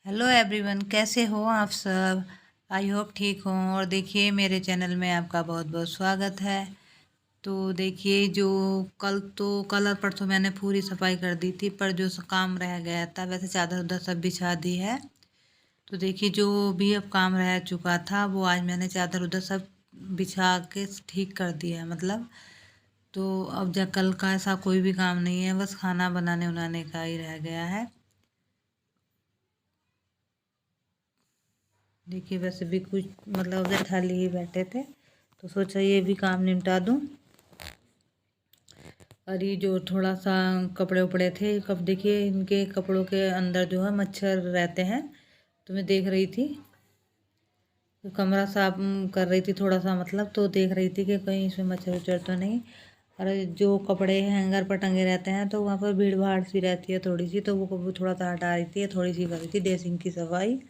Hello everyone, कैसे हो आप सब। आई होप ठीक हो। और देखिए, मेरे चैनल में आपका बहुत बहुत स्वागत है। तो देखिए, जो कल और परसों मैंने पूरी सफाई कर दी थी, पर जो काम रह गया था, वैसे चादर उधर सब बिछा दी है। तो देखिए, जो भी अब काम रह चुका था वो आज मैंने चादर उधर सब बिछा के ठीक कर दिया है, मतलब। तो अब जब कल का ऐसा कोई भी काम नहीं है, बस खाना बनाने उनाने का ही रह गया है। देखिए, वैसे भी कुछ मतलब उधर खाली ही बैठे थे, तो सोचा ये भी काम निपटा दूं। और ये जो थोड़ा सा कपड़े उपड़े थे, कब देखिए इनके कपड़ों के अंदर जो है मच्छर रहते हैं। तो मैं देख रही थी, तो कमरा साफ कर रही थी थोड़ा सा, मतलब। तो देख रही थी कि कहीं इसमें मच्छर उच्छर तो नहीं। और जो कपड़े हैंगर पर टंगे रहते हैं, तो वहाँ पर भीड़ भाड़ सी रहती है थोड़ी सी, तो वो थोड़ा सा हटा रही थी, थोड़ी सी कर रही थी ड्रेसिंग की सफाई,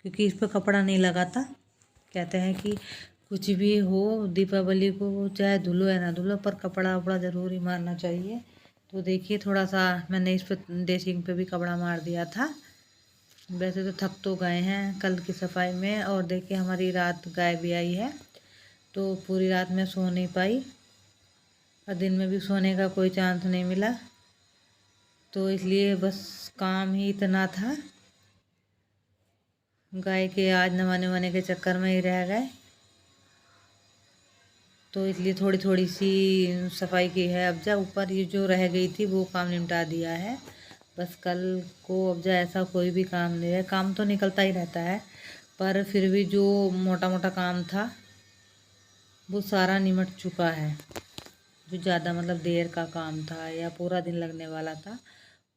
क्योंकि इस पर कपड़ा नहीं लगा था। कहते हैं कि कुछ भी हो, दीपावली को चाहे धुलो या ना धुलो, पर कपड़ा वपड़ा ज़रूर ही मारना चाहिए। तो देखिए, थोड़ा सा मैंने इस पर ड्रेसिंग पे भी कपड़ा मार दिया था। वैसे तो थक तो गए हैं कल की सफाई में। और देखिए, हमारी रात गाय भी आई है, तो पूरी रात में सो नहीं पाई, और दिन में भी सोने का कोई चांस नहीं मिला। तो इसलिए बस काम ही इतना था, गाय के आज नवाने वाने के चक्कर में ही रह गए। तो इसलिए थोड़ी थोड़ी सी सफाई की है। अब जा ऊपर ये जो रह गई थी वो काम निपटा दिया है। बस कल को अब जा ऐसा कोई भी काम नहीं है, काम तो निकलता ही रहता है, पर फिर भी जो मोटा मोटा काम था वो सारा निमट चुका है। जो ज़्यादा मतलब देर का काम था या पूरा दिन लगने वाला था,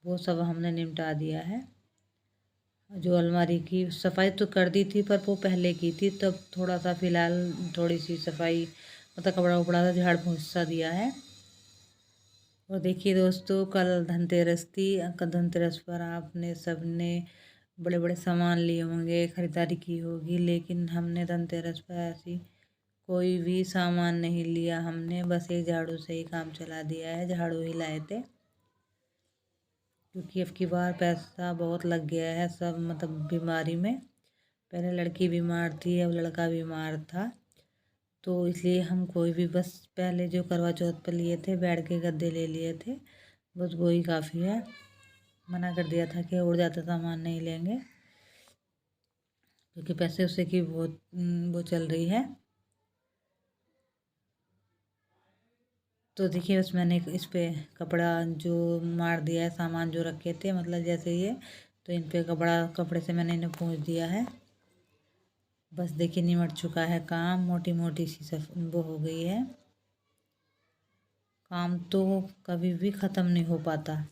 वो सब हमने निपटा दिया है। जो अलमारी की सफाई तो कर दी थी, पर वो पहले की थी, तब थोड़ा सा फिलहाल थोड़ी सी सफाई, मतलब कपड़ा उपड़ा सा झाड़ पोंछ सा दिया है। और देखिए दोस्तों, कल धनतेरस थी। धनतेरस पर आपने सबने बड़े बड़े सामान लिए होंगे, ख़रीदारी की होगी, लेकिन हमने धनतेरस पर ऐसी कोई भी सामान नहीं लिया। हमने बस एक झाड़ू से ही काम चला दिया है, झाड़ू ही लाए थे, क्योंकि अब की बार पैसा बहुत लग गया है सब, मतलब बीमारी में। पहले लड़की बीमार थी, अब लड़का बीमार था, तो इसलिए हम कोई भी, बस पहले जो करवा चौथ पर लिए थे बेड के गद्दे ले लिए थे, बस वही काफ़ी है। मना कर दिया था कि और ज़्यादा सामान नहीं लेंगे, क्योंकि पैसे उसे की बहुत वो चल रही है। तो देखिए, बस मैंने इस पे कपड़ा जो मार दिया है, सामान जो रखे थे, मतलब जैसे ये, तो इन पे कपड़े से मैंने इन्हें पोंछ दिया है। बस देखिए, निमट चुका है काम, मोटी मोटी सी सब वो हो गई है। काम तो कभी भी ख़त्म नहीं हो पाता।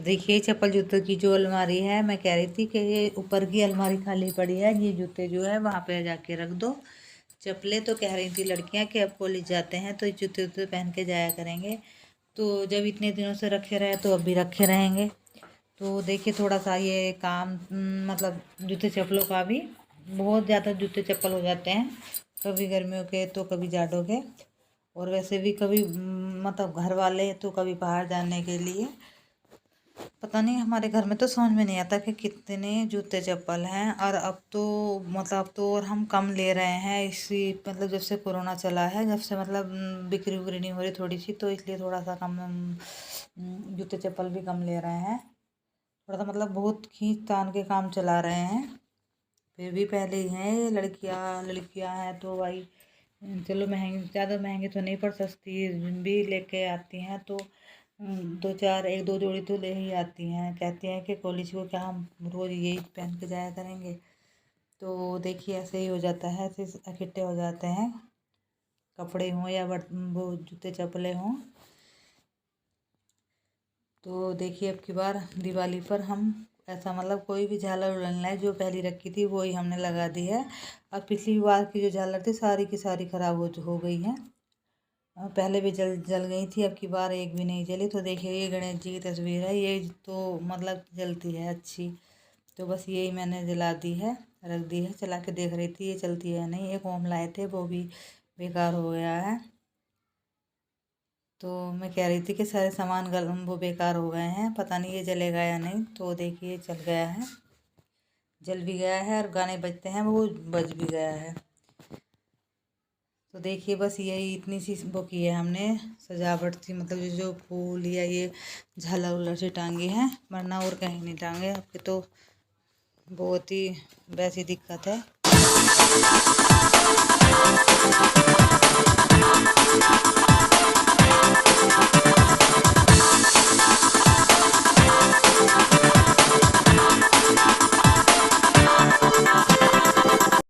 तो देखिए चप्पल जूतों की जो अलमारी है, मैं कह रही थी कि ये ऊपर की अलमारी खाली पड़ी है, ये जूते जो है वहाँ पे जाके रख दो। चप्पलें तो कह रही थी लड़कियाँ कि अब कॉलेज जाते हैं तो जूते वूते पहन के जाया करेंगे, तो जब इतने दिनों से रखे रहे तो अब भी रखे रहेंगे। तो देखिए थोड़ा सा ये काम मतलब जूते चप्पलों का भी बहुत ज़्यादा जूते चप्पल हो जाते हैं, कभी गर्मियों के तो कभी जाड़ों के, और वैसे भी कभी मतलब घर वाले तो कभी बाहर जाने के लिए। पता नहीं हमारे घर में तो समझ में नहीं आता कि कितने जूते चप्पल हैं। और अब तो मतलब अब तो और हम कम ले रहे हैं इसी मतलब जब से कोरोना चला है, जब से मतलब बिक्री उक्री नहीं हो रही थोड़ी सी, तो इसलिए थोड़ा सा कम जूते चप्पल भी कम ले रहे हैं। थोड़ा सा मतलब बहुत खींच तान के काम चला रहे हैं। फिर भी पहले ही हैं ये लड़कियां हैं तो भाई चलो महंगे, ज़्यादा महंगे तो नहीं पर सस्ती भी लेके आती हैं, तो दो चार एक दो जोड़ी तो ले ही आती हैं। कहती हैं कि कॉलेज को क्या हम रोज़ यही पहन के जाया करेंगे। तो देखिए ऐसे ही हो जाता है, ऐसे इकट्ठे हो जाते हैं, कपड़े हों या वो जूते चप्पलें हों। तो देखिए अब की बार दिवाली पर हम ऐसा मतलब कोई भी झालर उड़ाना है, जो पहली रखी थी वही हमने लगा दी है। अब पिछली बार की जो झालर थी सारी की सारी खराब हो गई हैं, पहले भी जल गई थी, अब की बार एक भी नहीं जली। तो देखिए ये गणेश जी की तस्वीर है, ये तो मतलब जलती है अच्छी, तो बस यही मैंने जला दी है, रख दी है। चला के देख रही थी ये चलती है नहीं। एक ओम लाए थे वो भी बेकार हो गया है, तो मैं कह रही थी कि सारे सामान वो बेकार हो गए हैं, पता नहीं ये जलेगा या नहीं। तो देखिए चल गया है, जल भी गया है, और गाने बजते हैं वो बज भी गया है। तो देखिए बस यही इतनी सी वो की है हमने सजावट थी, मतलब जो फूल या ये झालर उलर से टांगी है, वरना और कहीं नहीं टांगे। आपके तो बहुत ही वैसी दिक्कत है।